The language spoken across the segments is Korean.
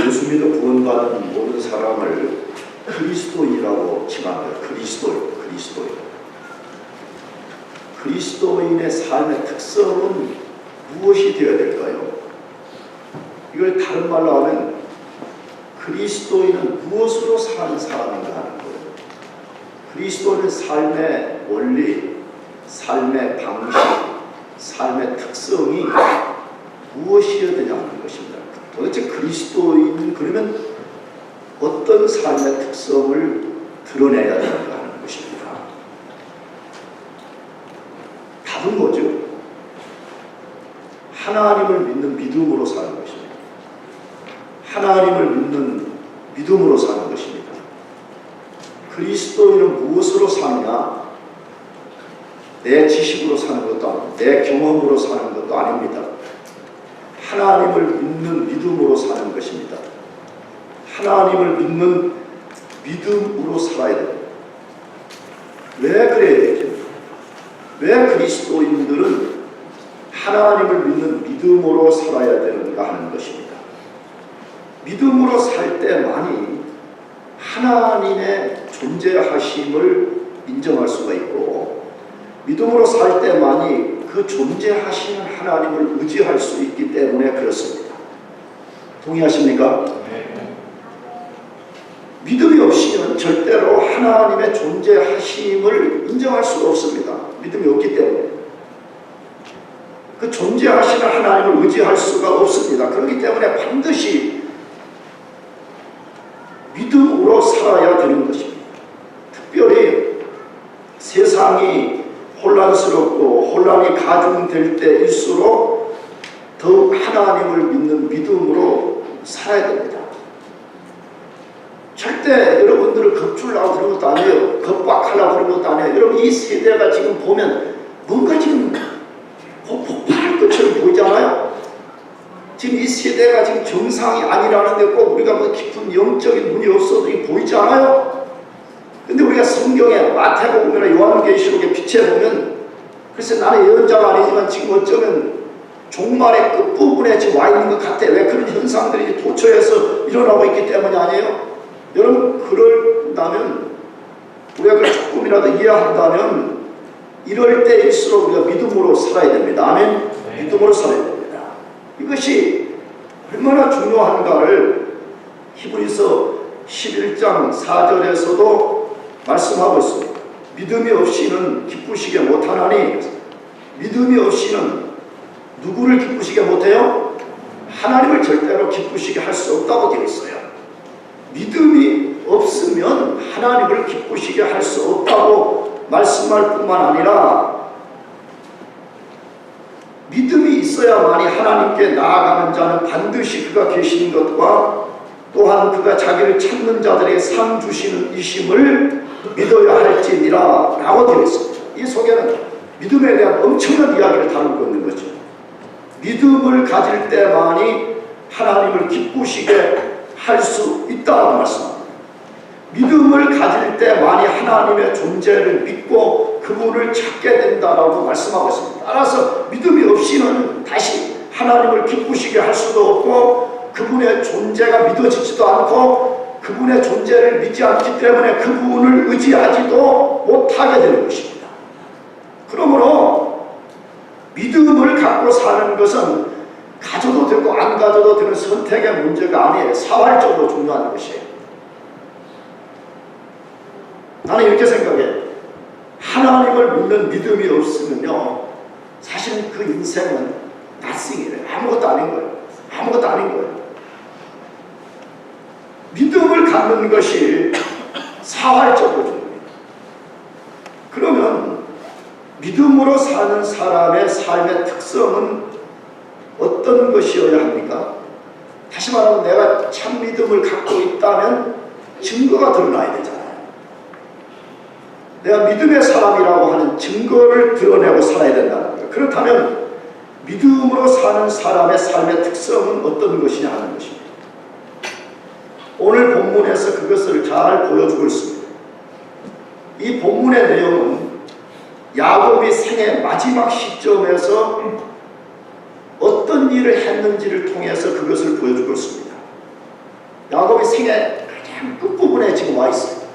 예수 믿어 구원받은 모든 사람을 그리스도인이라고 칭합니다. 그리스도인의 삶의 특성은 무엇이 되어야 될까요? 이걸 다른 말로 하면 그리스도인은 무엇으로 사는 사람인가 하는 거예요. 그리스도인의 삶의 원리, 삶의 방식, 삶의 특성이 무엇이어야 되냐는 것입니다. 도대체 그리스도인은 그러면 어떤 삶의 특성을 드러내야 되는가 하는 것입니다. 답은 뭐죠? 하나님을 믿는 믿음으로 사는 것입니다. 하나님을 믿는 믿음으로 사는 것입니다. 그리스도인은 무엇으로 사느냐? 내 지식으로 사는 것도 아니고 내 경험으로 사는 것도 아닙니다. 하나님을 믿는 믿음으로 사는 것입니다. 하나님을 믿는 믿음으로 살아야 됩니다. 왜 그래야 되죠? 왜 그리스도인들은 하나님을 믿는 믿음으로 살아야 되는가 하는 것입니다. 믿음으로 살 때만이 하나님의 존재하심을 인정할 수가 있고, 믿음으로 살 때만이 그 존재하시는 하나님을 의지할 수 있기 때문에 그렇습니다. 동의하십니까? 네. 믿음이 없이는 절대로 하나님의 존재하심을 인정할 수가 없습니다. 믿음이 없기 때문에. 그 존재하시는 하나님을 의지할 수가 없습니다. 그렇기 때문에 반드시 믿음으로 살아야 되는 것입니다. 특별히 세상이 혼란스럽고 혼란이 가중될 때일수록 더욱 하나님을 믿는 믿음으로 살아야 됩니다. 절대 여러분들을 겁주려고 그런 것도 아니에요. 겁박하려고 그런 것도 아니에요. 여러분 이 세대가 지금 보면 뭔가 지금 폭발할 것처럼 보이잖아요. 지금 이 세대가 지금 정상이 아니라는데 꼭 우리가 뭐 깊은 영적인 눈이 없어도 보이지 않아요? 근데 우리가 성경에 마태복음이나 요한계시록에 비춰보면 글쎄 나는 예언자가 아니지만 지금 어쩌면 종말의 끝부분에 지금 와 있는 것 같아. 왜 그런 현상들이 도처에서 일어나고 있기 때문이 아니에요? 여러분 그런다면 우리가 그걸 조금이라도 이해한다면 이럴 때일수록 우리가 믿음으로 살아야 됩니다. 아멘? 네. 믿음으로 살아야 됩니다. 이것이 얼마나 중요한가를 히브리서 11장 4절에서도 말씀하고 있습니다. 믿음이 없이는 기쁘시게 못하나니, 믿음이 없이는 누구를 기쁘시게 못해요? 하나님을 절대로 기쁘시게 할 수 없다고 되어 있어요. 믿음이 없으면 하나님을 기쁘시게 할 수 없다고 말씀할 뿐만 아니라 믿음이 있어야만이 하나님께 나아가는 자는 반드시 그가 계시는 것과 또한 그가 자기를 찾는 자들에게 상 주시는 이심을 믿어야 할지니라 라고 되어 있습니다. 이 속에는 믿음에 대한 엄청난 이야기를 다루고 있는 거죠. 믿음을 가질 때만이 하나님을 기쁘시게 할 수 있다고 말씀합니다. 믿음을 가질 때만이 하나님의 존재를 믿고 그분을 찾게 된다라고 말씀하고 있습니다. 따라서 믿음이 없이는 다시 하나님을 기쁘시게 할 수도 없고 그분의 존재가 믿어지지도 않고 그분의 존재를 믿지 않기 때문에 그분을 의지하지도 못하게 되는 것입니다. 그러므로 믿음을 갖고 사는 것은 가져도 되고 안 가져도 되는 선택의 문제가 아니에요. 사활적으로 중요한 것이에요. 나는 이렇게 생각해. 하나님을 믿는 믿음이 없으면요, 사실은 그 인생은 nothing이래요. 아무것도 아닌 거예요. 아무것도 아닌 거예요. 믿음을 갖는 것이 사활적으로 중요해요. 그러면 믿음으로 사는 사람의 삶의 특성은 어떤 것이어야 합니까? 다시 말하면 내가 참 믿음을 갖고 있다면 증거가 드러나야 되잖아요. 내가 믿음의 사람이라고 하는 증거를 드러내고 살아야 된다는 거예요. 그렇다면 믿음으로 사는 사람의 삶의 특성은 어떤 것이냐 하는 것입니다. 오늘 본문에서 그것을 잘 보여주고 있습니다. 이 본문의 내용은 야곱이 생애 마지막 시점에서 어떤 일을 했는지를 통해서 그것을 보여주고 있습니다. 생의 가장 끝부분에 지금 와 있어요.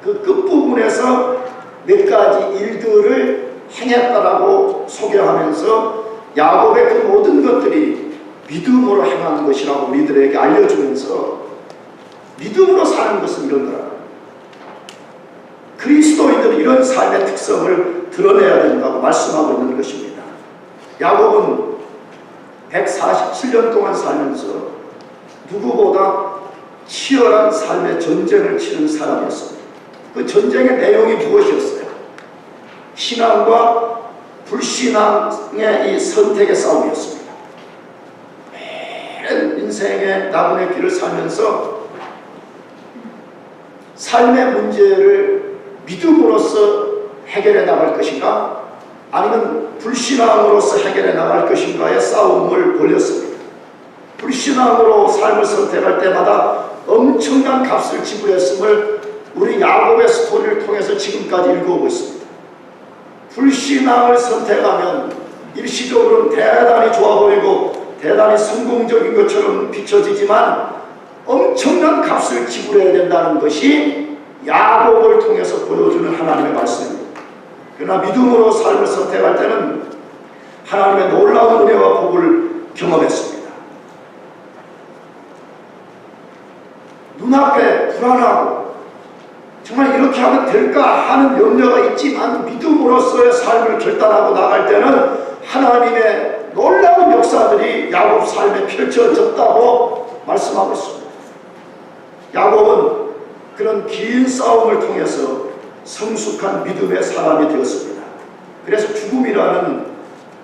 그 끝부분에서 몇 가지 일들을 행했다라고 소개하면서 야곱의 그 모든 것들이 믿음으로 행하는 것이라고 우리들에게 알려주면서 믿음으로 사는 것은 이런 거라. 그리스도인들은 이런 삶의 특성을 드러내야 된다고 말씀하고 있는 것입니다. 야곱은 147년 동안 살면서 누구보다 치열한 삶의 전쟁을 치른 사람이었습니다. 그 전쟁의 내용이 무엇이었어요? 신앙과 불신앙의 이 선택의 싸움이었습니다. 오랜 인생의 나분의 길을 살면서 삶의 문제를 믿음으로써 해결해 나갈 것인가 아니면 불신앙으로서 해결해 나갈 것인가의 싸움을 벌였습니다. 불신앙으로 삶을 선택할 때마다 엄청난 값을 지불했음을 우리 야곱의 스토리를 통해서 지금까지 읽어오고 있습니다. 불신앙을 선택하면 일시적으로는 대단히 좋아 보이고 대단히 성공적인 것처럼 비춰지지만 엄청난 값을 지불해야 된다는 것이 야곱을 통해서 보여주는 하나님의 말씀입니다. 그러나 믿음으로 삶을 선택할 때는 하나님의 놀라운 은혜와 복을 경험했습니다. 눈앞에 불안하고 정말 이렇게 하면 될까 하는 염려가 있지만 믿음으로서의 삶을 결단하고 나갈 때는 하나님의 놀라운 역사들이 야곱 삶에 펼쳐졌다고 말씀하고 있습니다. 야곱은 그런 긴 싸움을 통해서 성숙한 믿음의 사람이 되었습니다. 그래서 죽음이라는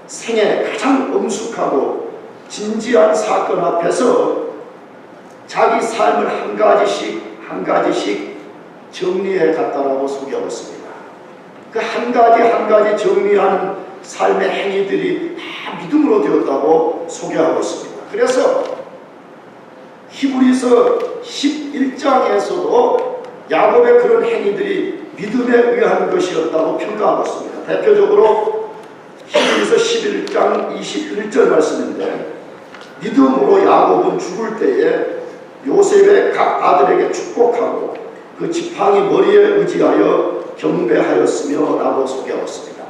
생애 가장 엄숙하고 진지한 사건 앞에서 자기 삶을 한 가지씩 정리해 갔다라고 소개하고 있습니다. 그 한 가지 정리하는 삶의 행위들이 다 믿음으로 되었다고 소개하고 있습니다. 그래서 히브리서 11장에서도 야곱의 그런 행위들이 믿음에 의한 것이었다고 평가하고 있습니다. 대표적으로 히브리서 11장 21절 말씀인데 믿음으로 야곱은 죽을 때에 요셉의 각 아들에게 축복하고 그 지팡이 머리에 의지하여 경배하였으며 라고 소개하고 있습니다.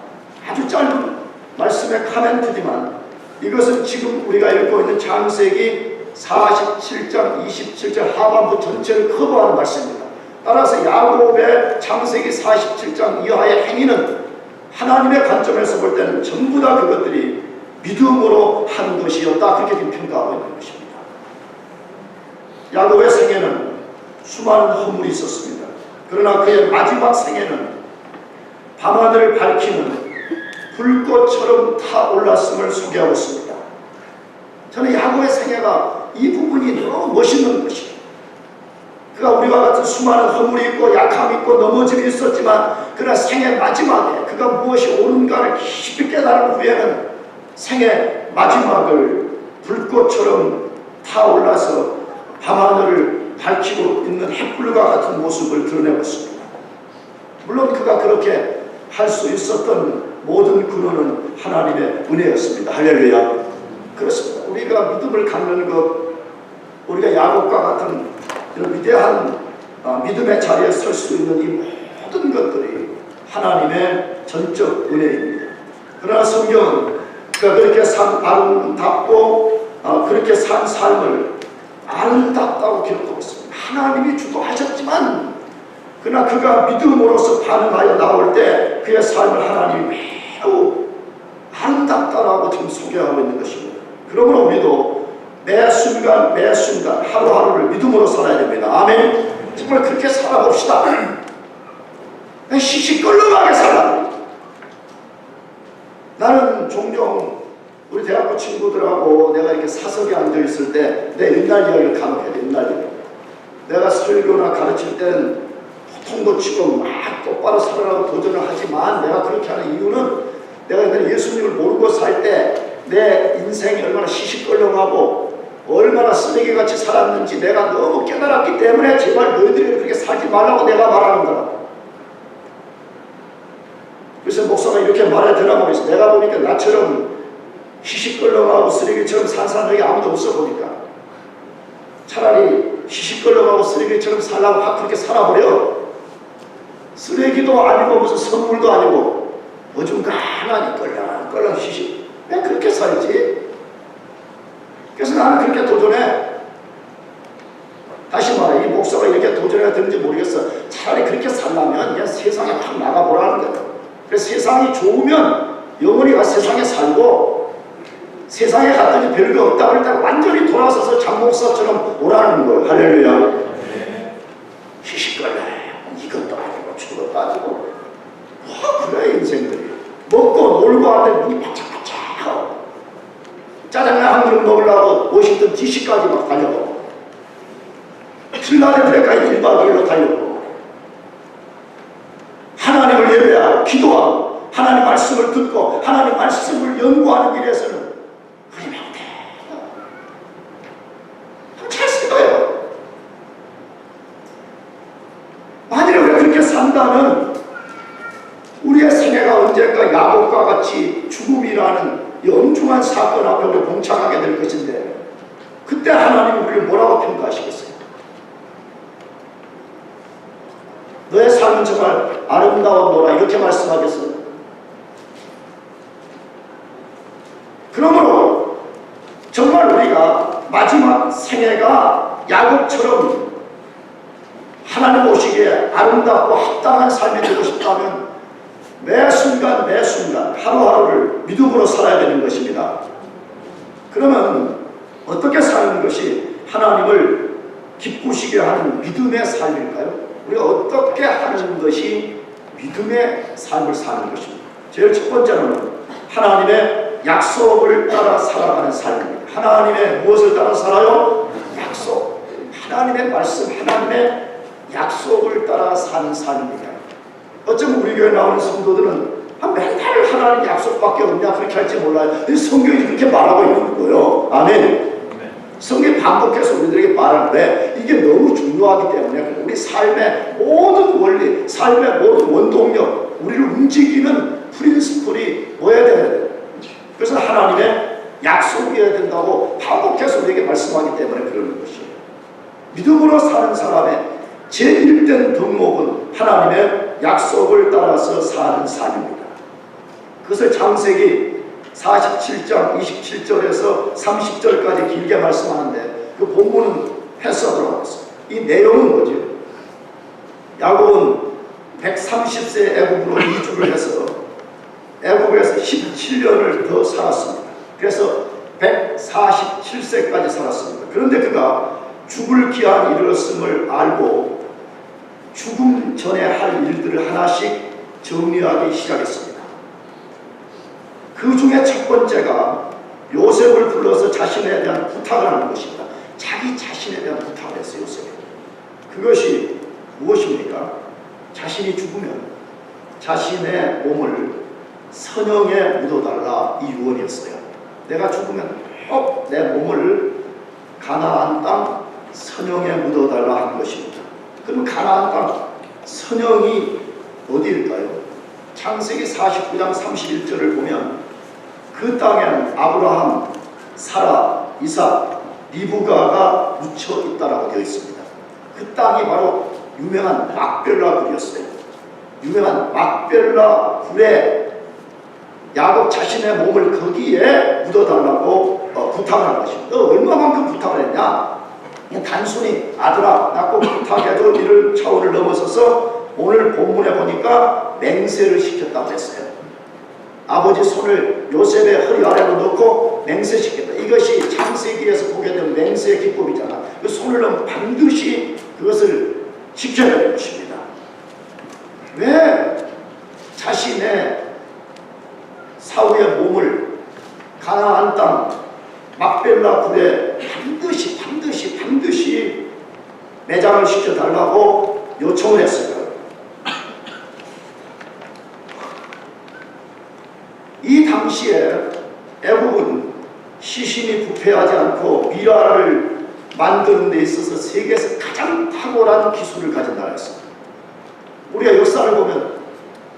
아주 짧은 말씀의 카멘트지만 이것은 지금 우리가 읽고 있는 창세기 47장 27절 하반부 전체를 커버하는 말씀입니다. 따라서 야곱의 창세기 47장 이하의 행위는 하나님의 관점에서 볼 때는 전부 다 그것들이 믿음으로 한 것이었다, 그렇게 지금 평가하고 있는 것입니다. 야곱의 생애는 수많은 허물이 있었습니다. 그러나 그의 마지막 생애는 밤하늘을 밝히는 불꽃처럼 타올랐음을 소개하고 있습니다. 저는 야곱의 생애가 이 부분이 너무 멋있는 것이에요. 그가 우리와 같은 수많은 허물이 있고 약함이 있고 넘어짐이 있었지만 그러나 생애 마지막에 그가 무엇이 옳은가를 깊이 깨달은 후에는 생애 마지막을 불꽃처럼 타올라서 밤하늘을 밝히고 있는 햇불과 같은 모습을 드러내고 있습니다. 물론 그가 그렇게 할 수 있었던 모든 근원은 하나님의 은혜였습니다. 할렐루야. 그렇습니다. 우리가 믿음을 갖는 것, 우리가 야곱과 같은 이런 위대한 믿음의 자리에 설 수 있는 이 모든 것들이 하나님의 전적 은혜입니다. 그러나 성경은 그가 그렇게 산 아름답고 그렇게 산 삶을 아름답다고 기록하고 있습니다. 하나님이 주도하셨지만 그러나 그가 믿음으로서 반응하여 나올 때 그의 삶을 하나님이 매우 아름답다라고 지금 소개하고 있는 것입니다. 그러므로 우리도 매 순간 하루하루를 믿음으로 살아야 됩니다. 아멘. 정말 그렇게 살아봅시다. 시시껄렁하게 살아. 나는 종종 우리 대학교 친구들하고 내가 이렇게 사석에 앉아있을 때 내 옛날 이야기를 간혹 해야 돼. 옛날 이야기. 내가 설교나 가르칠 때는 통도 치고 막 똑바로 살아라고 도전을 하지만 내가 그렇게 하는 이유는 내가 옛날에 예수님을 모르고 살 때 내 인생이 얼마나 시시껄렁하고 얼마나 쓰레기같이 살았는지 내가 너무 깨달았기 때문에 제발 너희들이 그렇게 살지 말라고 내가 말하는 거라. 그래서 목사가 이렇게 말해 드라고 있어. 내가 보니까 나처럼 시시껄렁하고 쓰레기처럼 산 사람이 아무도 없어 보니까 차라리 시시껄렁하고 쓰레기처럼 살라고 확 그렇게 살아버려. 쓰레기도 아니고 무슨 선물도 아니고 어중간하니 껄렁껄렁 시시. 왜 그렇게 살지? 그래서 나는 그렇게 도전해. 다시 말해, 이 목사가 이렇게 도전해야 되는지 모르겠어. 차라리 그렇게 살려면 그냥 세상에 확 나가보라는 거야. 그래서 세상이 좋으면 영원히 가 세상에 살고, 세상에 갔더니 별거 없다 그럴 때 완전히 돌아서서 장목사처럼 오라는 거예요. 할렐루야. 시시껄렁 이것도 아니고 저것도 아니고 뭐 그래 인생들이. 먹고 놀고 하는데 눈이 바짝바짝하고 짜장면 한 그릇 먹으려고 워싱턴 DC까지 막 달려가고 필라델피아까지 1박 2일로 달려가고 하나님을 예배하고 기도하고 하나님 말씀을 듣고 하나님 말씀을 연구하는 길에서는 그러면 안 돼. 잘 생각해요. 만일에 우리가 그렇게 산다면 우리의 생애가 언젠가 야곱과 같이 죽음이라는 이 엄중한 사건 앞에 우리가 봉착하게 될 것인데, 그때 하나님은 우리를 뭐라고 평가하시겠어요? 너의 삶은 정말 아름다웠노라 이렇게 말씀하겠어요? 그러므로 정말 우리가 마지막 생애가 야곱처럼 하나님 보시기에 아름답고 합당한 삶이 되고 싶다면 매 순간 매 순간 하루하루를 믿음으로 살아야 되는 것입니다. 그러면 어떻게 사는 것이 하나님을 기쁘시게 하는 믿음의 삶일까요? 우리가 어떻게 하는 것이 믿음의 삶을 사는 것입니다. 제일 첫 번째는 하나님의 약속을 따라 살아가는 삶입니다. 하나님의 무엇을 따라 살아요? 약속. 하나님의 말씀, 하나님의 약속을 따라 사는 삶입니다. 어쩌면 우리 교회 나오는 성도들은 맨날 하나님 약속밖에 없냐 그렇게 할지 몰라요. 성경이 그렇게 말하고 있는 거예요. 아멘. 성경이 반복해서 우리들에게 말하는데 이게 너무 중요하기 때문에 우리 삶의 모든 원리, 삶의 모든 원동력, 우리를 움직이는 프린시플이 뭐여야 되는데, 그래서 하나님의 약속이어야 된다고 반복해서 우리에게 말씀하기 때문에 그러는 것이에요. 믿음으로 사는 사람의 제1된 덕목은 하나님의 약속을 따라서 사는 삶입니다. 그것을 창세기 47장 27절에서 30절까지 길게 말씀하는데 그 본문은 해석으로 하겠습니다. 이 내용은 뭐죠? 야곱은 130세 애굽으로 이주를 해서 애굽에서 17년을 더 살았습니다. 그래서 147세까지 살았습니다. 그런데 그가 죽을 기한이 이르렀음을 알고 죽음 전에 할 일들을 하나씩 정리하기 시작했습니다. 그 중에 첫 번째가 요셉을 불러서 자신에 대한 부탁을 하는 것입니다. 자기 자신에 대한 부탁을 했어요. 요셉이. 그것이 무엇입니까? 자신이 죽으면 자신의 몸을 선영에 묻어달라, 이 유언이었어요. 내가 죽으면 꼭 내 몸을 가나안 땅 선영에 묻어달라 하는 것입니다. 그럼 가나안 땅 선영이 어디일까요? 창세기 49장 31절을 보면 그 땅에는 아브라함, 사라, 이삭, 리브가가 묻혀 있다라고 되어 있습니다. 그 땅이 바로 유명한 막벨라 굴이었어요. 유명한 막벨라 굴에 야곱 자신의 몸을 거기에 묻어달라고 부탁을 한 것입니다. 너 얼마만큼 부탁을 했냐? 그냥 단순히 아들아 나 꼭 부탁해줘 이런 차원을 넘어서서 오늘 본문에 보니까 맹세를 시켰다고 했어요. 아버지 손을 요셉의 허리 아래로 넣고 맹세시켰다. 이것이 창세기에서 보게 되는 맹세의 기법이잖아. 그 손을 넣으면 반드시 그것을 지켜야 되는 것입니다. 왜 자신의 사후의 몸을 가나안 땅 막벨라 굴에 반드시 매장을 시켜달라고 요청을 했어요. 이 당시에 애굽은 시신이 부패하지 않고 미라를 만드는 데 있어서 세계에서 가장 탁월한 기술을 가진 나라였습니다. 우리가 역사를 보면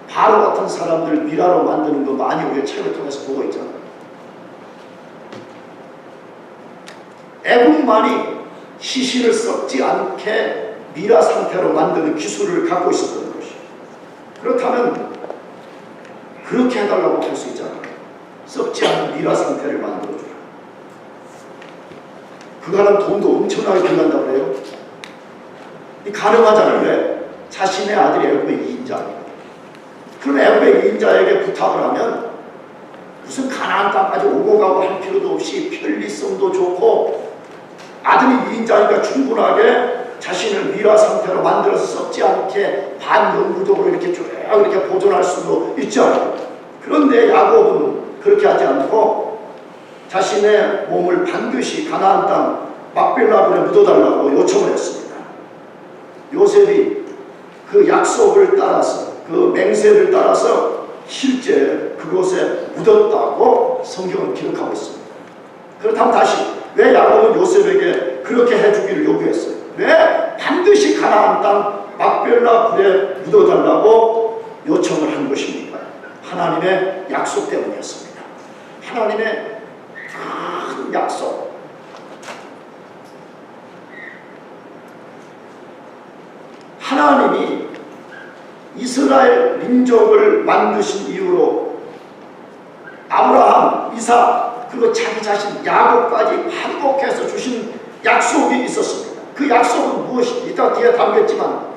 바로 같은 사람들 미라로 만드는 거 많이 우리가 책을 통해서 보고 있잖아요. 애굽만이 시신을 썩지 않게 미라 상태로 만드는 기술을 갖고 있었던 것이에요. 그렇다면 그렇게 해달라고 할 수 있잖아요. 썩지 않은 미라 상태를 만들어주라. 그가는 돈도 엄청나게 들어간다고 해요. 가능하잖아요. 왜? 자신의 아들이 애굽의 2인자입니다. 그럼 애굽의 2인자에게 부탁을 하면 무슨 가나안 땅까지 오고 가고 할 필요도 없이 편리성도 좋고 아들이 2인자니까 충분하게 자신을 미라 상태로 만들어서 썩지 않게 반영구적으로 이렇게 쭉 이렇게 보존할 수도 있죠. 그런데 야곱은 그렇게 하지 않고 자신의 몸을 반드시 가나안 땅 막벨라굴에 묻어달라고 요청을 했습니다. 요셉이 그 약속을 따라서 그 맹세를 따라서 실제 그곳에 묻었다고 성경은 기록하고 있습니다. 그렇다면 다시 왜 야곱은 요셉에게 그렇게 해주기를 요구했어요? 왜 반드시 가나안 땅 막벨라 굴에 묻어달라고 요청을 한 것입니까? 하나님의 약속 때문이었습니다. 하나님의 큰 약속. 하나님이 이스라엘 민족을 만드신 이후로 아브라함, 이삭, 그리고 자기 자신 야곱까지 반복해서 주신 약속이 있었습니다. 그 약속은 무엇인지 이따 뒤에 담겼지만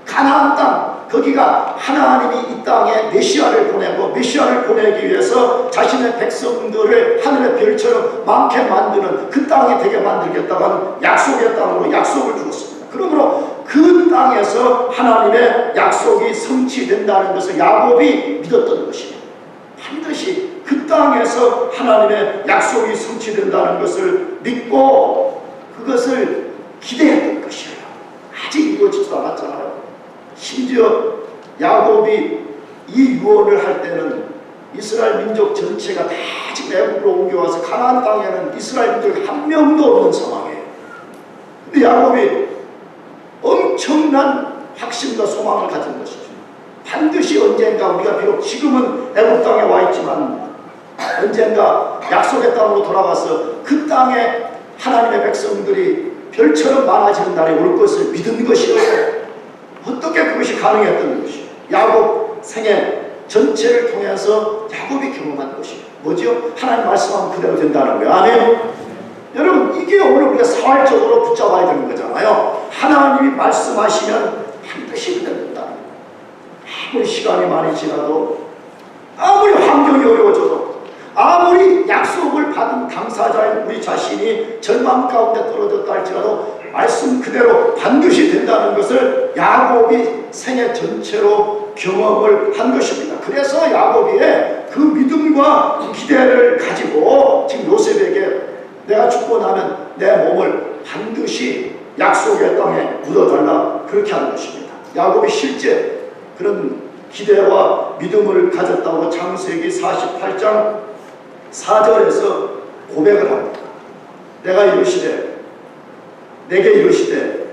가나안 땅, 거기가 하나님이 이 땅에 메시아를 보내고 메시아를 보내기 위해서 자신의 백성들을 하늘의 별처럼 많게 만드는 그 땅이 되게 만들겠다고 약속의 땅으로 약속을 주었습니다. 그러므로 그 땅에서 하나님의 약속이 성취된다는 것을 야곱이 믿었던 것입니다. 반드시 그 땅에서 하나님의 약속이 성취된다는 것을 믿고 그것을 기대했던 것이에요. 아직 이루어지지도 않았잖아요. 심지어 야곱이 이 유언을 할 때는 이스라엘 민족 전체가 다 지금 애굽으로 옮겨와서 가나안 땅에는 이스라엘 민족이 한 명도 없는 상황이에요. 근데 야곱이 엄청난 확신과 소망을 가진 것이죠. 반드시 언젠가 우리가 비록 지금은 애굽 땅에 와 있지만 언젠가 약속의 땅으로 돌아가서 그 땅에 하나님의 백성들이 별처럼 많아지는 날이 올 것을 믿은 것이에요. 어떻게 그것이 가능했던 것이에요? 야곱 생애 전체를 통해서 야곱이 경험한 것이에요. 뭐지요? 하나님 말씀하면 그대로 된다는 거예요. 아멘. 여러분, 이게 오늘 우리가 사활적으로 붙잡아야 되는 거잖아요. 하나님이 말씀하시면 반드시 그대로 된다. 아무리 시간이 많이 지나도, 아무리 환경이 어려워져도, 아무리 약속을 받은 당사자인 우리 자신이 절망 가운데 떨어졌다 할지라도 말씀 그대로 반드시 된다는 것을 야곱이 생애 전체로 경험을 한 것입니다. 그래서 야곱이의 그 믿음과 기대를 가지고 지금 요셉에게 내가 죽고 나면 내 몸을 반드시 약속의 땅에 묻어달라 그렇게 하는 것입니다. 야곱이 실제 그런 기대와 믿음을 가졌다고 창세기 48장 4절에서 고백을 합니다. 내가 이르시되 내게 이르시되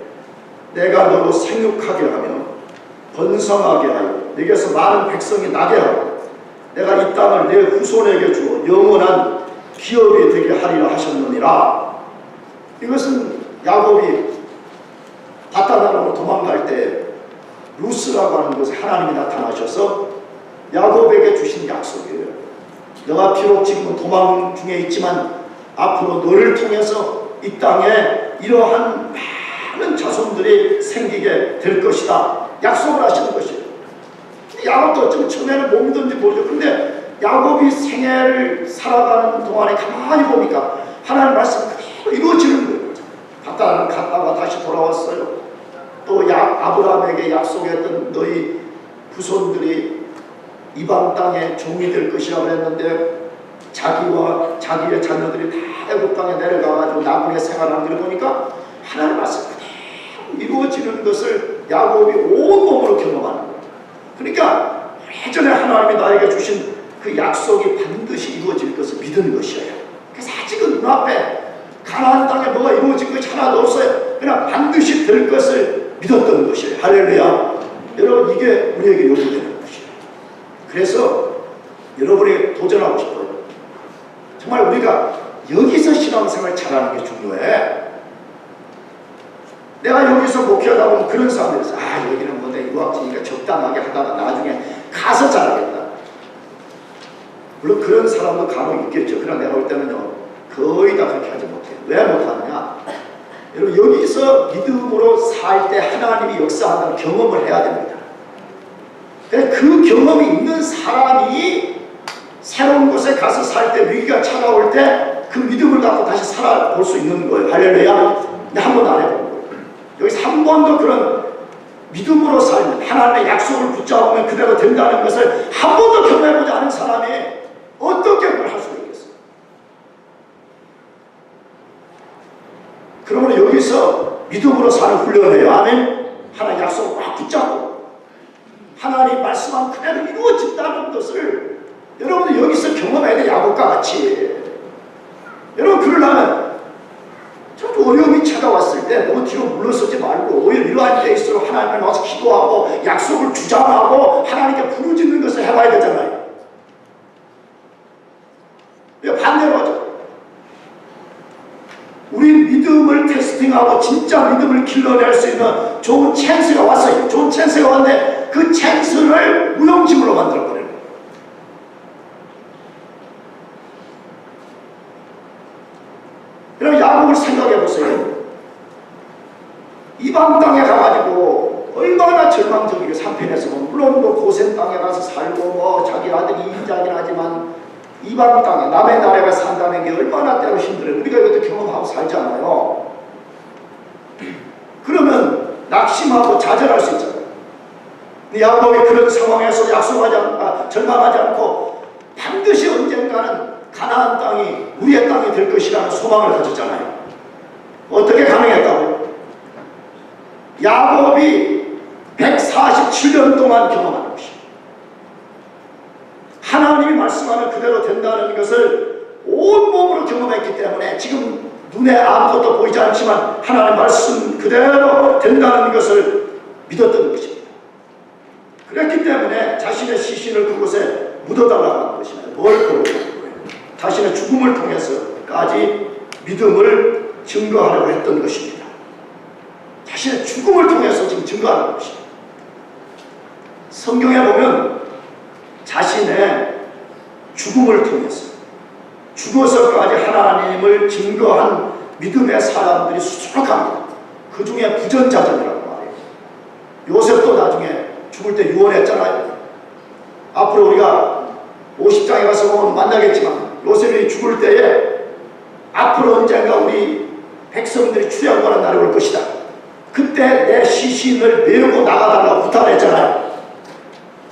내가 너로 생육하게 하며 번성하게 하여 내게서 많은 백성이 나게 하고 내가 이 땅을 내 후손에게 주어 영원한 기업이 되게 하리라 하셨느니라. 이것은 야곱이 바다나라로 도망갈 때 루스라고 하는 곳에 하나님이 나타나셔서 야곱에게 주신 약속이에요. 너가 비록 지금은 도망 중에 있지만 앞으로 너를 통해서 이 땅에 이러한 많은 자손들이 생기게 될 것이다. 약속을 하시는 것이에요. 야곱도 어쩌면 처음에는 못 믿었는지 모르죠. 근데 야곱이 생애를 살아가는 동안에 가만히 보니까 하나님 말씀 그대로 이루어지는 거예요. 갔다가 다시 돌아왔어요. 또 아브라함에게 약속했던 너희 후손들이 이방 땅에 종이 될 것이라고 했는데 자기와 자기의 자녀들이 다 애굽 땅에 내려가가지고 나그네 생활하는 걸 보니까 하나님 말씀 그대로 이루어지는 것을 야곱이 온몸으로 경험하는 거예요. 그러니까 예전에 하나님이 나에게 주신 그 약속이 반드시 이루어질 것을 믿은 것이에요. 그래서 아직은 눈앞에 가나안 땅에 뭐가 이루어진 것이 하나도 없어요. 그냥 반드시 될 것을 믿었던 것이에요. 할렐루야. 여러분, 이게 우리에게 요구되는 것이에요. 그래서 여러분에게 도전하고 싶어요. 정말 우리가 여기서 신앙생활 잘하는 게 중요해. 내가 여기서 목회하다 보면 그런 사람들이 있어. 아, 여기는 뭐 내 유학지니까 적당하게 하다가 나중에 가서 잘하겠다. 물론 그런 사람도 간혹 있겠죠. 그러나 내가 볼 때는요, 거의 다 그렇게 하지 못해요. 왜 못하느냐? 여러분, 여기서 믿음으로 살 때 하나님이 역사한다는 경험을 해야 됩니다. 그 경험이 있는 사람이 새로운 곳에 가서 살 때, 위기가 찾아올 때 그 믿음을 갖고 다시 살아볼 수 있는 거예요. 할렐루야. 근데 한 번도 안 해본 거예요. 여기서 한 번도 그런 믿음으로 살면, 하나님의 약속을 붙잡으면 그대로 된다는 것을 한 번도 경험해보지 않은 사람이 어떻게 그걸 할 수가 있겠어요? 그러면 여기서 믿음으로 사는 훈련이에요. 아멘. 하나님 약속을 꽉 붙잡고 하나님 말씀한 그대로 이루어진다는 것을 여러분들 여기서 경험해야 돼. 야곱과 같이. 여러분, 그러려면 좀 어려움이 찾아왔을 때 너무 뒤로 물러서지 말고 오히려 이러한 때일수록 하나님을 와서 기도하고 약속을 주장하고 하나님께 부르짖는 것을 해봐야 되잖아요. 반대로 하죠. 우리 믿음을 테스팅하고 진짜 믿음을 길러낼 수 있는 좋은 찬스가 왔어요. 좋은 찬스가 왔는데 그 찬스를 무용지물로 만들어버려요. 여러분, 야곱을 생각해보세요. 이방 땅에 가가지고 얼마나 절망적이고, 3편에서 물론 뭐 고센 땅에 가서 살고 뭐 자기 아들이 이인자긴 하지만 이방 땅에 남의 나라에 산다는 게 얼마나 때로 힘들어요. 우리가 이것도 경험하고 살잖아요. 그러면 낙심하고 좌절할 수 있잖아요. 야곱이 그런 상황에서 절망하지 않고 반드시 언젠가는 가나안 땅이 우리의 땅이 될 것이라는 소망을 가졌잖아요. 어떻게 가능했다고요? 야곱이 147년 동안 경험하는 것입니다. 하나님이 말씀하는 그대로 된다는 것을 온몸으로 경험했기 때문에 지금 눈에 아무것도 보이지 않지만 하나님 말씀 그대로 된다는 것을 믿었던 것입니다. 그렇기 때문에 자신의 시신을 그곳에 묻어달라고 하는 것입니다. 뭘 그러고 거예요? 자신의 죽음을 통해서까지 믿음을 증거하려고 했던 것입니다. 자신의 죽음을 통해서 지금 증거하는 것입니다. 성경에 보면 자신의 죽음을 통해서 죽어서까지 하나님을 증거한 믿음의 사람들이 수두룩합니다. 그 중에 부전자전이라고 말해요. 요셉도 나중에 죽을 때 유언했잖아요. 앞으로 우리가 50장에 가서 보면 만나겠지만 요셉이 죽을 때에 앞으로 언젠가 우리 백성들이 출애굽하는 날이 올 것이다. 그때 내 시신을 메우고 나가달라고 부탁했잖아요.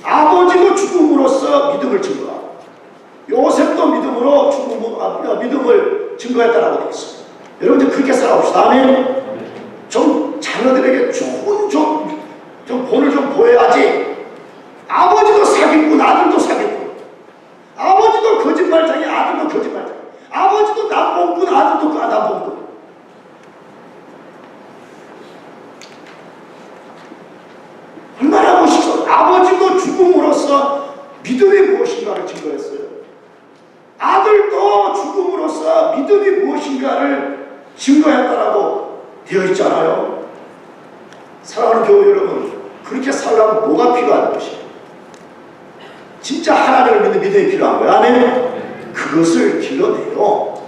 아버지도 죽음으로써 믿음을 증거하고 요셉도 믿음으로 믿음을 증거했다라고 되어 있습니다. 여러분들 그렇게 살아봅시다. 아멘. 좀 자녀들에게 좋은 좀 본을 좀 보여야지. 아버지도 사기꾼, 아들도 사기꾼. 아버지도 거짓말장이, 아들도 거짓말장. 아버지도 남봉꾼, 아들도 남봉꾼. 얼마나 멋있어. 아버지도 죽음으로써 믿음이 무엇인가를 증거했어요. 아들도 죽음으로써 믿음이 무엇인가를 증거했다라고 되어 있잖아요. 사랑하는 교회 여러분, 그렇게 살려면 뭐가 필요한 것이에요? 진짜 하나님을 믿는 믿음이 필요한 거예요. 아멘. 그것을 길러내요.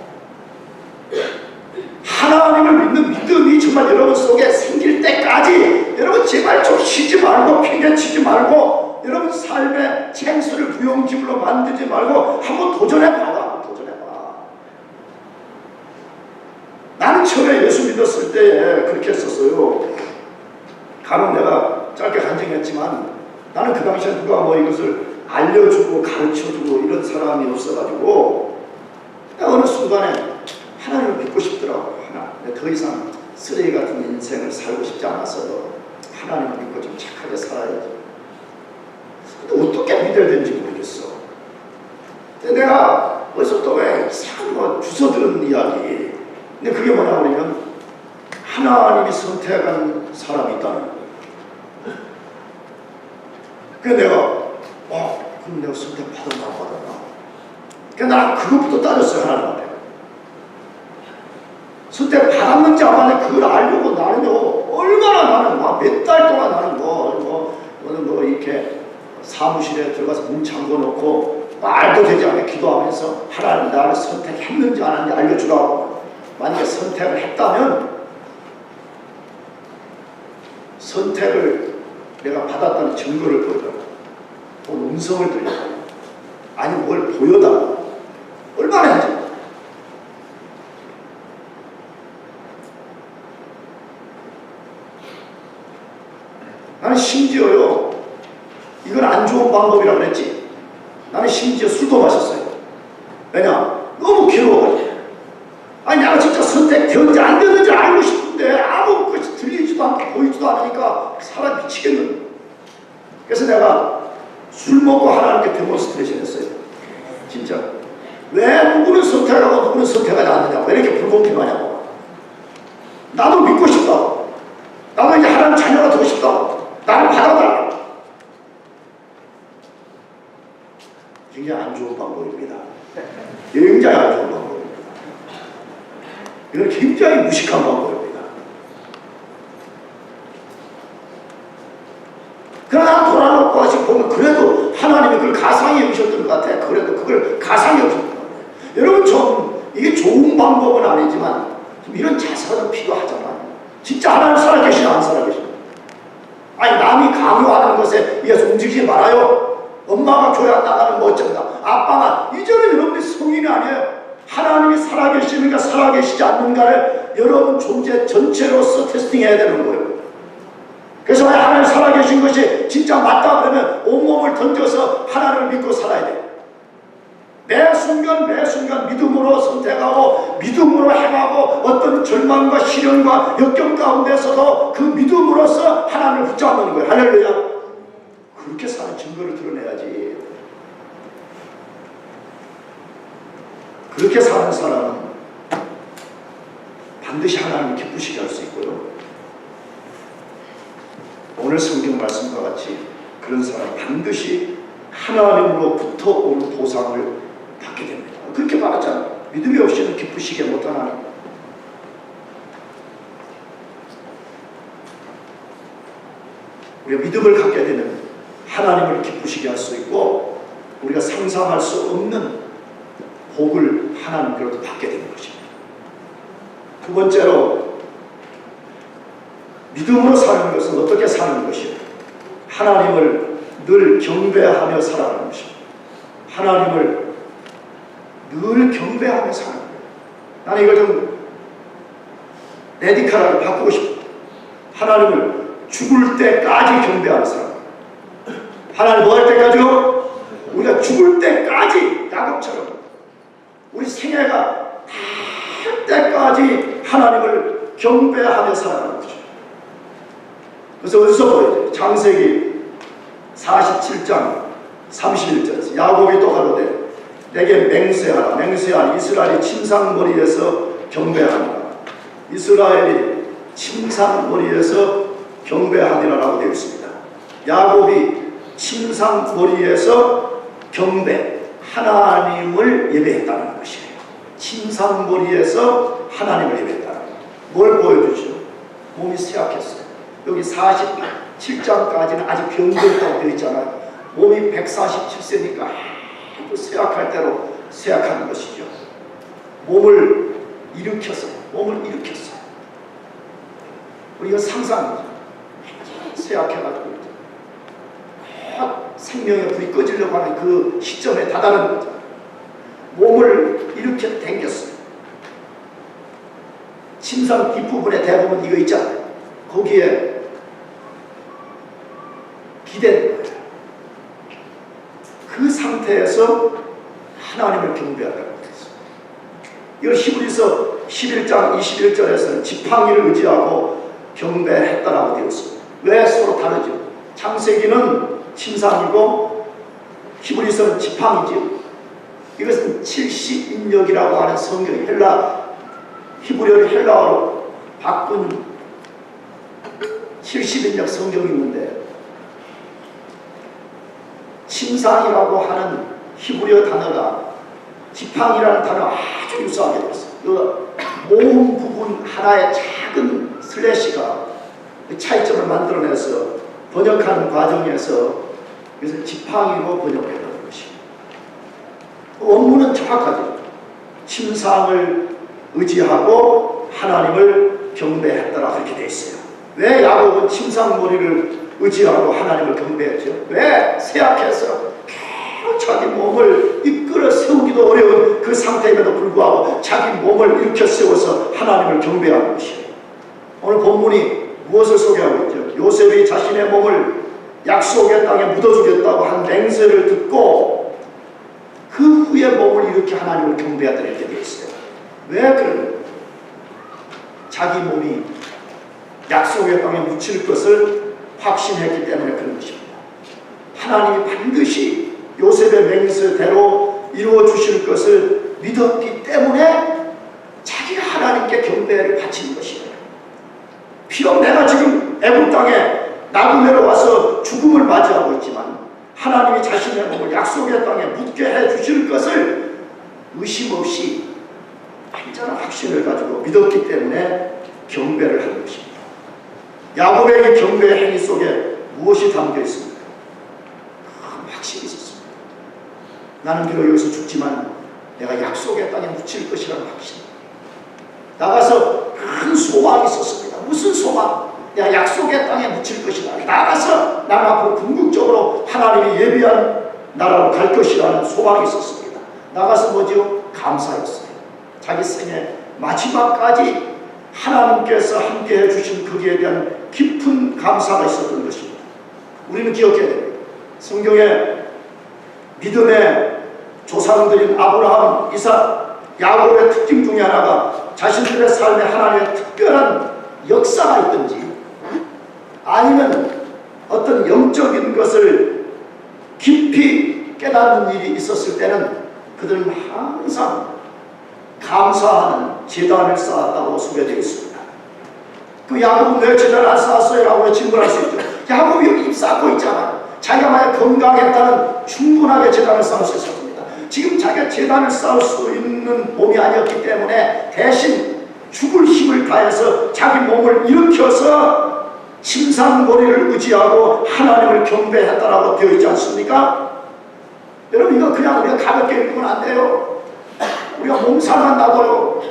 하나님을 믿는 믿음이 정말 여러분 속에 생길 때까지 여러분 제발 좀 쉬지 말고 핑계치지 말고 여러분 삶의 찬스를 무용지물로 만들지 말고 한번 도전해봐. 나는 처음에 예수 믿었을 때 그렇게 했었어요. 간혹 내가 짧게 간증했지만 나는 그 당시에 누가 뭐 이것을 알려주고 가르쳐주고 이런 사람이 없어가지고 어느 순간에 하나님을 믿고 싶더라고. 더 이상 쓰레기 같은 인생을 살고 싶지 않아서 하나님을 믿고 좀 착하게 살아야지. 근데 어떻게 믿어야 되는지 모르겠어. 근데 내가 어디서 또 왜 이상한 거 주워 들은 이야기. 근데 그게 뭐냐 그러면 하나님이 선택한 사람이 있다는 거예요. 그래서 내가 그럼 내가 선택 받았나 안 받았나. 그래서 나는 그것부터 따졌어요. 하나님한테. 선택 받았는지 안 받았는지 그걸 알려고 나는요 사무실에 들어가서 문 잠궈 놓고 말도 되지 않게 기도하면서 하나님 나를 선택했는지 안 했는지 알려주라고. 만약에 선택을 했다면 선택을 내가 받았다는 증거를 보여달라. 혹은 음성을 들려달라. 아니 뭘 보여달라. 얼마나 했지? 나는 심지어요, 이건 안 좋은 방법이라고 그랬지. 나는 심지어 술도 마셨어요. 왜냐? 너무 괴로워가지고. 아니 내가 진짜 선택되었는지 안 되는지 알고 싶은데 아무 것이 들리지도 않고 보이지도 않으니까 사람 미치겠는. 그래서 내가 술 먹고 하나님께 데몬스트레이션 했어요. 진짜. 왜 누구는 선택하고 누구는 선택하지 않느냐고. 왜 이렇게 불공평하냐고. 나도 믿고 싶다고. 나도 이제 하나님 자녀가 되고 싶다고. 나를 받아달라고. 굉장히 안 좋은 방법입니다. 굉장히 안 좋은 방법입니다. 이건 굉장히 무식한 방법입니다. 그러나 돌아놓고 하시 보면 그래도 하나님이 그걸 가상히 여기셨던 것 같아요. 그래도 그걸 가상히 여기셨던 것 같아요. 여러분 좀 이게 좋은 방법은 아니지만 좀 이런 자세가 좀 필요하잖아요. 진짜 하나님 살아계시나 안 살아계시나. 아니 남이 강요하는 것에 의해서 움직이지 말아요. 엄마가 교회 안 나가는 뭐 어쩐다. 아빠가 이제는 여러분이 성인이 아니에요. 하나님이 살아계시는가 살아계시지 않는가를 여러분 존재 전체로서 테스팅해야 되는 거예요. 그래서 만약 하나님 살아계신 것이 진짜 맞다 그러면 온몸을 던져서 하나님을 믿고 살아야 돼요. 매 순간 매 순간 믿음으로 선택하고 믿음으로 행하고 어떤 절망과 시련과 역경 가운데서도 그 믿음으로서 하나님을 붙잡는 거예요. 할렐루야. 그렇게 사는 증거를 드러내야지. 그렇게 사는 사람은 반드시 하나님을 기쁘시게 할 수 있고요. 오늘 성경 말씀과 같이 그런 사람은 반드시 하나님으로부터 오는 보상을 받게 됩니다. 그렇게 말하잖아요. 믿음이 없이는 기쁘시게 못하나니. 우리가 믿음을 갖게 되면 하나님을 기쁘시게 할 수 있고 우리가 상상할 수 없는 복을 하나님께로부터 받게 되는 것입니다. 두 번째로 믿음으로 사는 것은 어떻게 사는 것이요? 하나님을 늘 경배하며 살아가는 것입니다. 하나님을 늘 경배하며 사는 거예요. 나는 이걸 좀 레디컬하게 바꾸고 싶어요. 하나님을 죽을 때까지 경배하는 사람. 하나님 뭐 할 때까지요? 우리가 죽을 때까지 야곱처럼 우리 생애가 다 할 때까지 하나님을 경배하며 살아가는 거죠. 그래서 어디서 보여요? 창세기 47장 31절에서 야곱이 또 가로되 내게 맹세하라. 맹세한 이스라엘이 침상머리에서 경배하니라. 이스라엘이 침상머리에서 경배하니라라고 되어 있습니다. 야곱이 침상머리에서 경배, 하나님을 예배했다는 것이에요. 침상머리에서 하나님을 예배했다는 거예요. 뭘 보여주죠? 몸이 쇠약했어요. 여기 47장까지는 아직 병들다고 되어 있잖아요. 몸이 147세니까 아주 쇠약할 대로 쇠약하는 것이죠. 몸을 일으켰어요. 우리가 상상하죠. 쇠약해가지고 생명의 불이 꺼지려고 하는 그 시점에 다다른 거죠. 몸을 이렇게 당겼어요. 침상 뒷부분에 대부분 이거 있잖아요. 거기에 기댄 거예요. 그 상태에서 하나님을 경배하다고 했어요. 이걸 히브리서 11장 21절에서는 지팡이를 의지하고 경배했다라고 되어 있습니다. 왜 서로 다르죠? 창세기는 침상이고 히브리서는 지팡이지요. 이것은 70인역이라고 하는 성경, 히브리어를 헬라어로 바꾼 70인역 성경이 있는데 침상이라고 하는 히브리어 단어가 지팡이라는 단어가 아주 유사하게 됐어요. 그 모음 부분 하나의 작은 슬래시가 차이점을 만들어내서 번역하는 과정에서 그래서 지팡이로 번역했다는 것입니다. 원문은 정확하죠. 침상을 의지하고 하나님을 경배했더라 그렇게 되어 있어요. 왜 야곱은 침상머리를 의지하고 하나님을 경배했죠? 왜? 쇠약해서 계속 자기 몸을 이끌어 세우기도 어려운 그 상태임에도 불구하고 자기 몸을 일으켜 세워서 하나님을 경배하는 것이에요. 오늘 본문이 무엇을 소개하고 있죠? 요셉이 자신의 몸을 약속의 땅에 묻어주겠다고 한 맹세를 듣고 그 후에 몸을 일으켜 하나님을 경배하더라 이렇게 되어 있어요. 왜 그러냐? 자기 몸이 약속의 땅에 묻힐 것을 확신했기 때문에 그런 것입니다. 하나님이 반드시 요셉의 맹세대로 이루어 주실 것을 믿었기 때문에 자기가 하나님께 경배를 바치는 것이에요. 비록 내가 지금 애굽 땅에 나그네로 와서 죽음을 맞이하고 있지만 하나님이 자신의 몸을 약속의 땅에 묻게 해 주실 것을 의심 없이 완전한 확신을 가지고 믿었기 때문에 경배를 하는 것입니다. 야곱의 이 경배의 행위 속에 무엇이 담겨 있습니까? 큰 확신이 있었습니다. 나는 비록 여기서 죽지만 내가 약속의 땅에 묻힐 것이라는 확신. 나가서 큰 소망이 있었습니다. 무슨 소망? 내가 약속의 땅에 묻힐 것이다. 나가서 나는 앞으로 궁극적으로 하나님이 예비한 나라로 갈 것이라는 소망이 있었습니다. 나가서 뭐지요? 감사였어요. 자기 생애 마지막까지 하나님께서 함께 해주신 거기에 대한 깊은 감사가 있었던 것입니다. 우리는 기억해야 됩니다. 성경에 믿음의 조상들인 아브라함, 이삭, 야곱의 특징 중에 하나가 자신들의 삶에 하나님의 특별한 역사가 있든지 아니면 어떤 영적인 것을 깊이 깨닫는 일이 있었을 때는 그들은 항상 감사하는 제단을 쌓았다고 소개되어 있습니다. 그 야곱은 왜 제단을 안 쌓았어요? 라고 질문할 수 있죠. 야곱이 여기 입 쌓고 있잖아요. 자기가 만약 건강했다면 충분하게 제단을 쌓을 수 있었습니다. 지금 자기가 제단을 쌓을 수 있는 몸이 아니었기 때문에 대신 죽을 힘을 다해서 자기 몸을 일으켜서 침상머리를 의지하고 하나님을 경배했다라고 되어 있지 않습니까? 여러분 이거 그냥 우리가 가볍게 읽으면 안 돼요. 우리가 몸살만 나도요,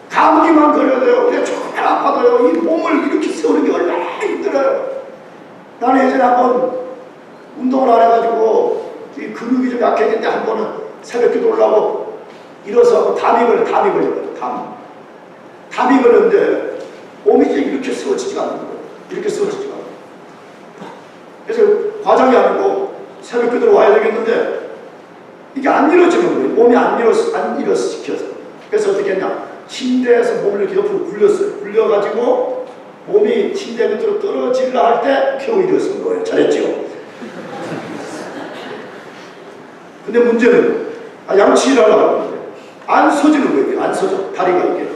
감기만 걸려도요, 우리가 조금만 아파도요, 이 몸을 이렇게 세우는 게 얼마나 힘들어요. 나는 예전에 한번 운동을 안 해가지고 이 근육이 좀 약해졌는데 한 번은 새벽기도 올라고 일어서 담이 걸려요. 담이 걸렸는데 몸이 이제 이렇게 세워지지가 않는 거예요. 이렇게 세워지지가 않아요. 그래서 과장이 아니고 새벽기도로 와야 되겠는데 이게 안 일어지는 거예요. 몸이 안 일어시켜서. 그래서 어떻게 했냐? 침대에서 몸을 이렇게 옆으로 굴렸어요. 굴려가지고 몸이 침대 밑으로 떨어지려 할 때 겨우 일어선 거예요. 잘했죠? 근데 문제는 양치를 하려고 하는데 안 서지는 거예요. 안 서져. 다리가 이게.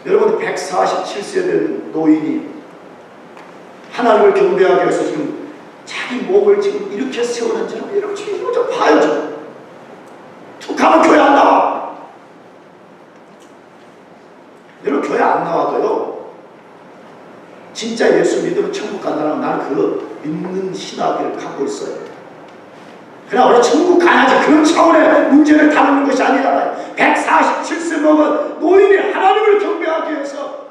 여러분 147세 된 노인이 하나님을 경배하기 위해서 지금 자기 몸을 지금 이렇게 세우는지 여러분 지금 이거 좀 봐야죠. 툭 하면 교회 안 나와. 여러분 교회 안 나와도요, 진짜 예수 믿으면 천국 간다는 나는 그 믿는 신학을 갖고 있어요. 그러나 우리 천국 가야지 그런 차원의 문제를 다루는 것이 아니잖아요. 147세 먹은 노인이 하나님을 경배하기 위해서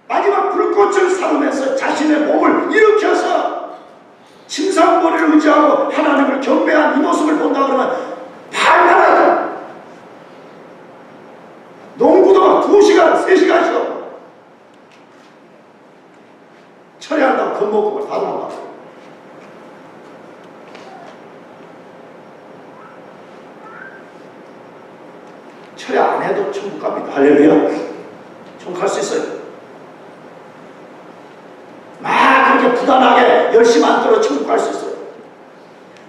마지막 불꽃을 사르면서 자신의 몸을 일으켜서 침상머리를 의지하고 하나님을 경배한 이 모습을 본다 그러면 발랄하다. 농구도 2시간, 3시간씩 철회한다고 겁먹고 다 도망가요. 철회 안 해도 천국 갑니다. 할렐루야. 천국 갈 수 있어요. 막 그렇게 부단하게 열심히 안 떨어 천국 갈 수 있어요.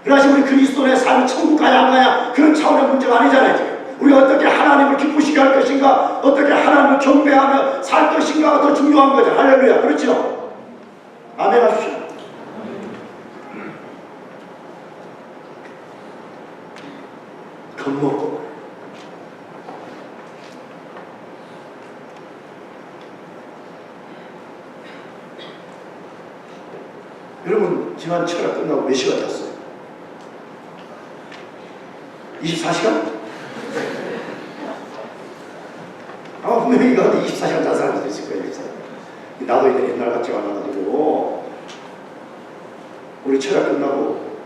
그래서 우리 그리스도의 삶이 천국 가야 안 가야 그런 차원의 문제가 아니잖아요. 지금. 우리가 어떻게 하나님을 기쁘시게 할 것인가, 어떻게 하나님을 경배하며 살 것인가가 더 중요한 거죠. 할렐루야. 그렇죠? 아멘 하십시오. 겁먹고 여러분 지난 철학 끝나고 몇 시간 잤어요? 24시간? 아마 분명히 이거 24시간 잔 사람도 있을 거예요. 24시간. 나도 이제 옛날 같지 않아가지고 우리 철학 끝나고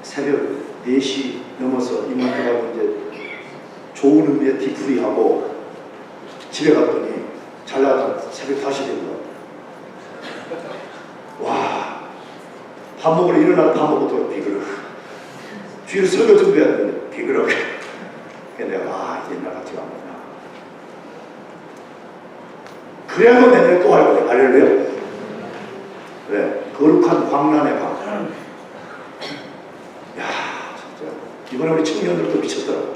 새벽 4시 넘어서 임원들하고 이제 좋은 의미의 뒤풀이하고 집에 갔더니 잘 나가다 새벽 5시 된 거야. 와, 밥 먹으러 일어나서 밥 먹어도 비그러. 주위를 설거 준비해야 되는데 비그러. 그래서 내가 옛날 같지가 않구나. 그래도 내년에 또 할 거야. 알렐루야. 왜? 거룩한 광란의 밤. 야, 진짜 이번에 우리 청년들도 미쳤더라고.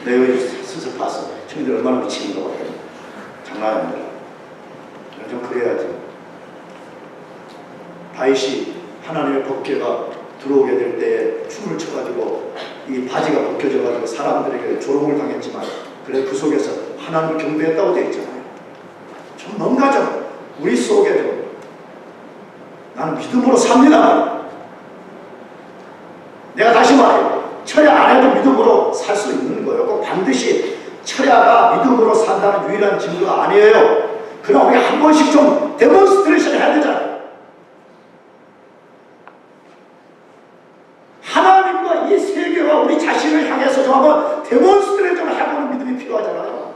내가 스스로 봤어. 청년들 얼마나 미치는 것 같아. 장난 아닙니다. 좀 그래야지. 다윗이 하나님의 법궤가 들어오게 될 때 춤을 춰가지고 이 바지가 벗겨져가지고 사람들에게 조롱을 당했지만 그래 그 속에서 하나님을 경배했다고 되어 있잖아요. 좀 뭔가 좀 우리 속에 좀 나는 믿음으로 삽니다. 내가 다시 말해요. 철야 안 해도 믿음으로 살 수 있는 거예요. 꼭 반드시 철야가 믿음으로 산다는 유일한 증거가 아니에요. 그럼 우리 한 번씩 좀 데몬스트레이션 해야 되잖아요. 하나님과 이 세계와 우리 자신을 향해서 좀 한번 데몬스트레이션 해보는 믿음이 필요하잖아요.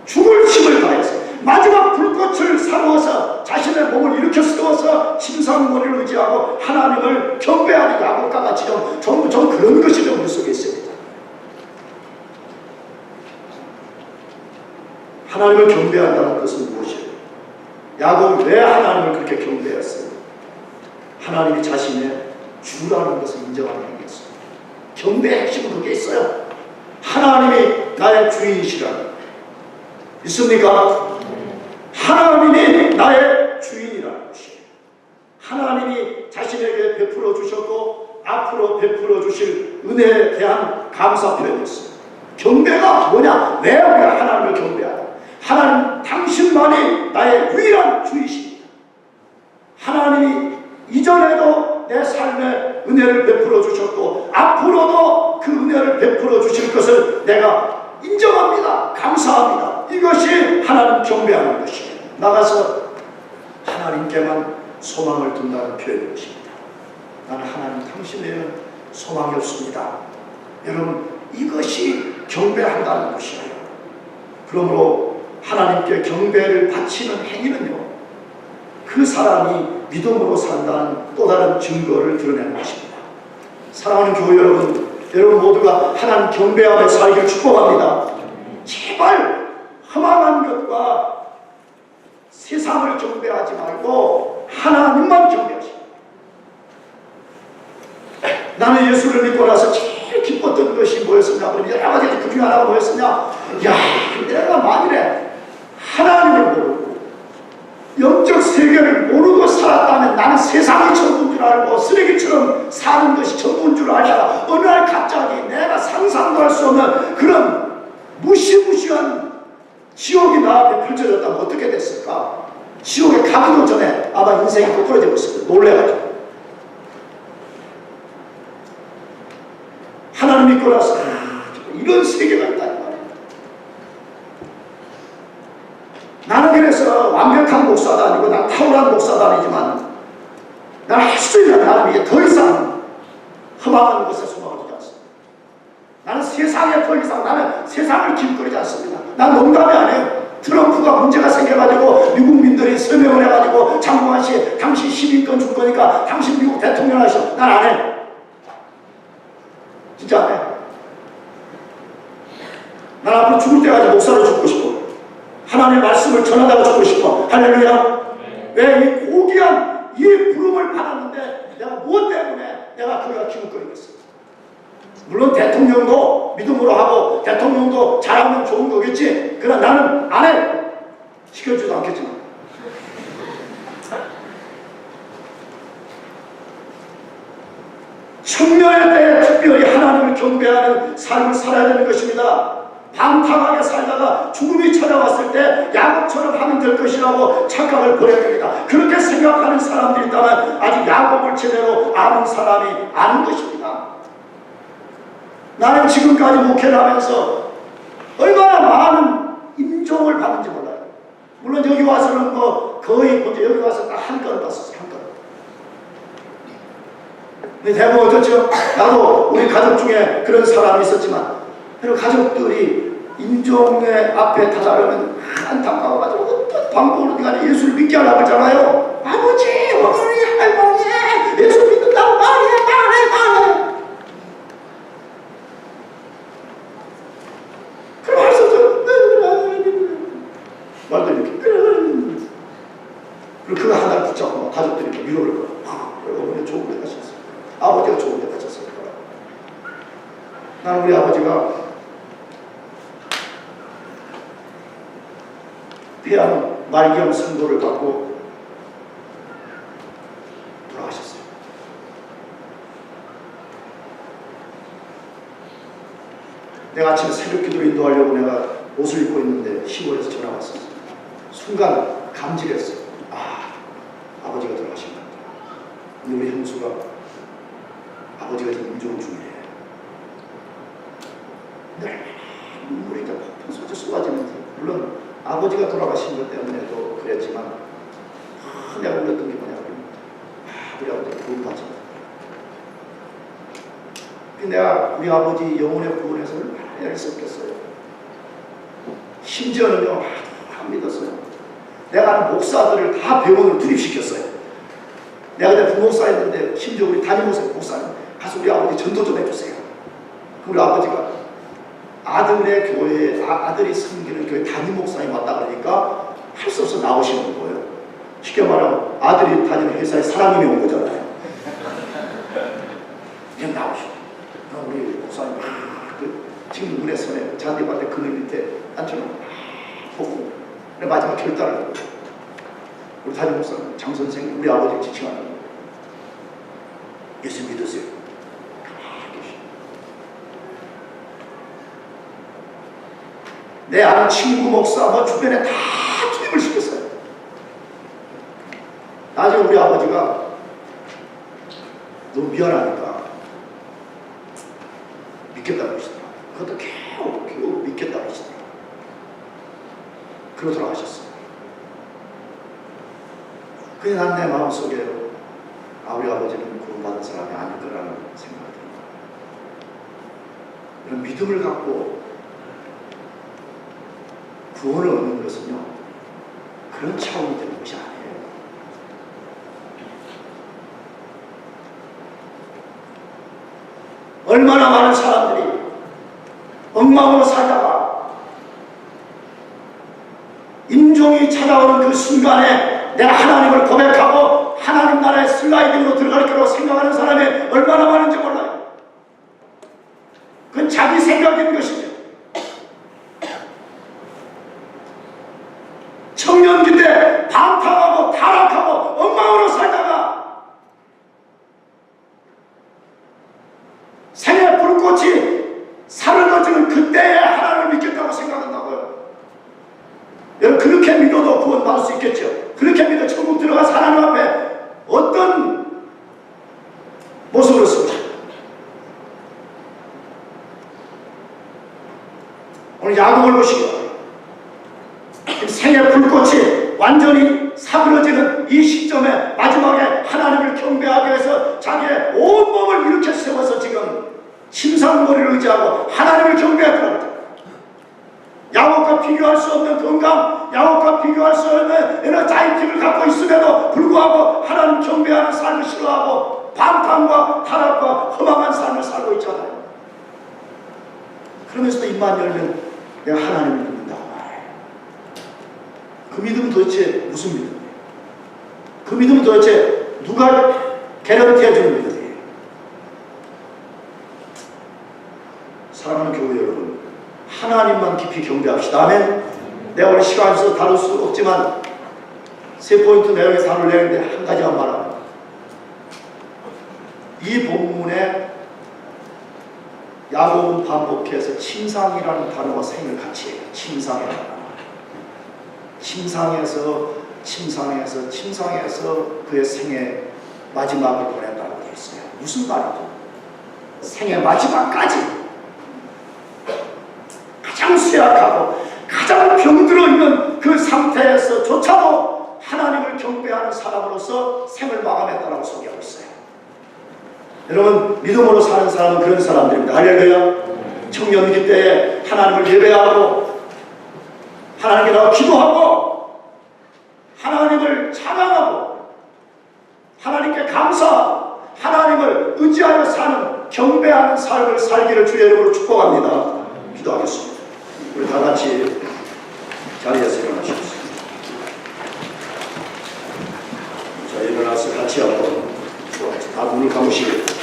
죽을 힘을 다해서 마지막 불꽃을 사모해서 자신의 몸을 일으켜 세워서 심상머리를 의지하고 하나님을 경배하는 야곱과 같이 좀 그런 것이 좀 우리 속에 있습니다. 하나님을 경배한다는 것은 무엇이에요? 야곱이 왜 하나님을 그렇게 경배했어요? 하나님이 자신의 주라는 것을 인정하는 게 있어요. 경배의 핵심은 그게 있어요. 하나님이 나의 주인이시라는 있습니까? 하나님이 나의 주인이라는 것이에요. 하나님이 자신에게 베풀어 주셨고 앞으로 베풀어 주실 은혜에 대한 감사 표현이었어요. 경배가 뭐냐? 왜 우리가 하나님을 경배하냐? 하나님 당신만이 나의 유일한 주이십니다. 하나님이 이전에도 내 삶에 은혜를 베풀어 주셨고 앞으로도 그 은혜를 베풀어 주실 것을 내가 인정합니다. 감사합니다. 이것이 하나님 경배하는 것이에요. 나가서 하나님께만 소망을 둔다는 표현인 것입니다. 나는 하나님 당신에는 소망이 없습니다. 여러분 이것이 경배한다는 것이에요. 그러므로 하나님께 경배를 바치는 행위는요 그 사람이 믿음으로 산다는 또 다른 증거를 드러내는 것입니다. 사랑하는 교회 여러분 모두가 하나님 경배하며 살기를 축복합니다. 제발 허망한 것과 세상을 경배하지 말고 하나님만 경배하시오. 나는 예수를 믿고 나서 제일 기뻤던 것이 뭐였었냐? 여러 가지 그 중에 하나가 뭐였었냐? 야, 내가 만일에 하나님을 모르고 영적 세계를 모르고 살았다면 나는 세상이 전부인 줄 알고 쓰레기처럼 사는 것이 전부인 줄 알다가 어느 날 갑자기 내가 상상도 할 수 없는 그런 무시무시한 지옥이 나 앞에 펼쳐졌다면 어떻게 됐을까? 지옥에 가기도 전에 아마 인생이 꼬꾸라져 버렸을 거예요. 놀래가지고. 하나님 믿고 나서 이런 세계가 있다 이 말이에요. 나는 그래서 완벽한 목사도 아니고 난 탁월한 목사도 아니지만 나는 할 수 있는 하나님이 더 이상 험악한 것에 소망을 두지 않습니다. 나는 세상에 더 이상 나는 세상을 길거리지 않습니다. 난 농담이 아니에요. 트럼프가 문제가 생겨가지고 미국민들이 서명을 해가지고 장관한 씨 당신 시민권 줄 거니까 당신 미국 대통령 하셔. 난 안 해. 진짜 안 해. 난 앞으로 죽을 때까지 목사로 죽고 싶어. 하나님의 말씀을 전하다가 죽고 싶어. 할렐루야. 왜 이 고귀한 이 부름을 받았는데 내가 무엇 때문에 내가 그가 기웃거리겠어. 물론 대통령도 믿음으로 하고 대통령도 잘하면 좋은 거겠지. 그러나 나는 안 해. 시켜주지도 않겠지만. 청년의 때에 특별히 하나님을 경배하는 삶을 살아야 되는 것입니다. 방탕하게 살다가 죽음이 찾아왔을 때 야곱처럼 하면 될 것이라고 착각을 버려야 됩니다. 그렇게 생각하는 사람들이 있다면 아직 야곱을 제대로 아는 사람이 아는 것입니다. 나는 지금까지 목회를 하면서 얼마나 많은 인종을 받는지 몰라요. 물론 여기 와서는 뭐 거의 보죠. 여기 와서 딱 한 건을 봤었어요. 한 건. 근데 대부분 어떻죠? 나도 우리 가족 중에 그런 사람이 있었지만 그런 가족들이 인종의 앞에 다다르면 안타까워가지고 어떤 방법으로 간에 예수를 믿게 하려고 하잖아요. 아버지, 어머니, 할머니, 예수 믿는다고 말해. 그럼 할 수 없어요. 말도 이렇게. 그리고 그거 하나를 붙잡고 가족들이 이렇게 위로를 걸어. 어머니가 좋은 데 가셨어요. 아버지가 좋은 데 가셨어요. 나는 우리 아버지가 폐암 말기암 선고를 받고 돌아가셨어요. 내가 아침에 새벽 기도를 인도하려고 내가 옷을 입고 있는데 시골에서 전화가 왔었어요. 순간 감질했어요. 아버지가 돌아가신 겁니다. 근데 우리 형수가 아버지가 지금 임종 중이에요. 눈물이 이제 폭풍 쏟아지면서 물론 아버지가 돌아가신 것 때문에도 그랬지만 내가 울었던 게 뭐냐면 우리 아버지가 구원받지 못했다. 내가 우리 아버지 영혼의 구원에서 얼마나 애를 썼겠어요. 심지어는요 안 믿었어요. 내가 아는 목사들을 다 병원으로 투입시켰어요. 내가 그때 부목사였는데 심지어 우리 담임 목사님 가서 우리 아버지 전도 좀 해주세요. 우리 아버지가 아들의 교회에 아들이 섬기는 교회 담임 목사님 왔다 그러니까 할 수 없어 나오시는 거예요. 쉽게 말하면 아들이 다니는 회사에 사람이 온 거잖아요. 그냥 나오시고 우리 목사님 지금 문에 선에 잔디밭에 그늘 밑에 앉혀놓고 보고 마지막 결단을 하고 우리 담임 목사님 장 선생님 우리 아버지를 지칭하는 거예요. 예수 믿으세요. 내 아는 친구 목사 뭐 주변에 다 투입을 시켰어요. 나중에 우리 아버지가 너무 미안하니까 믿겠다고 하시더라. 그것도 겨우 믿겠다고 하시더라. 그러고 돌아가셨어요. 그게 난 내 마음속에 우리 아버지는 구원받은 사람이 아닐 거라는 생각이 듭니다. 이런 믿음을 갖고 구원을 얻는 것은요 그런 차원이 되는 것이 아니에요. 얼마나 많은 사람들이 엉망으로 살다가 인종이 찾아오는 그 순간에 내가 하나님을 고백하고 하나님 나라의 슬라이딩으로 들어갈 거라고 생각하는 사람이 얼마나 많은지 몰라요. 그건 자기 생각인 것이죠. 청년기 때 방탕하고 타락하고 엉망으로 살다가 생의 불꽃이 사르러지는 그때에 하나님을 믿겠다고 생각한다고요. 여러분 그렇게 믿어도 구원받을 수 있겠죠. 그렇게 믿어 천국 들어가서 하나님 앞에 어떤 모습으로 씁니다. 오늘 야곱을 보시고 생의 불꽃이 완전히 사그러지는 이 시점에 마지막에 하나님을 경배하기 위해서 자기의 온 몸을 이렇게 세워서 지금 심상머리를 의지하고 하나님을 경배했더랍니다. 야곱과 비교할 수 없는 건강, 야곱과 비교할 수 없는 에너자이틱을 갖고 있음에도 불구하고 하나님 경배하는 삶을 싫어하고 방탕과 타락과 허망한 삶을 살고 있잖아요. 그러면서도 입만 열면 내가 하나님을 믿는다고 말해요. 그 믿음은 도대체 무슨 믿음이에요? 그 믿음은 도대체 누가 개런티 해주는 믿음이에요? 사랑하는 교회 여러분, 하나님만 깊이 경배합시다. 아멘. 내가 오늘 시간 없어서 다룰 수 없지만 세 포인트 내용에 다루려는데 한 가지만 말합니다. 이 본문에 야곱은 반복해서 침상이라는 단어와 생을 같이 해요. 침상이라는 단어. 침상에서 그의 생의 마지막을 보낸다고 되어 있어요. 무슨 말이죠? 생의 마지막까지 가장 쇠약하고 가장 병들어 있는 그 상태에서조차도 하나님을 경배하는 사람으로서 생을 마감했다고 소개하고 있어요. 여러분, 믿음으로 사는 사람은 그런 사람들입니다. 할렐루야. 청년기 때에 하나님을 예배하고 하나님께 나와 기도하고 하나님을 찬양하고 하나님께 감사하고 하나님을 의지하여 사는 경배하는 삶을 살기를 주의 이름으로 축복합니다. 기도하겠습니다. 우리 다 같이 자리에서 일어나시겠습니다. 자, 일어나서 같이 한번 다 눈을 감으시겠습니다.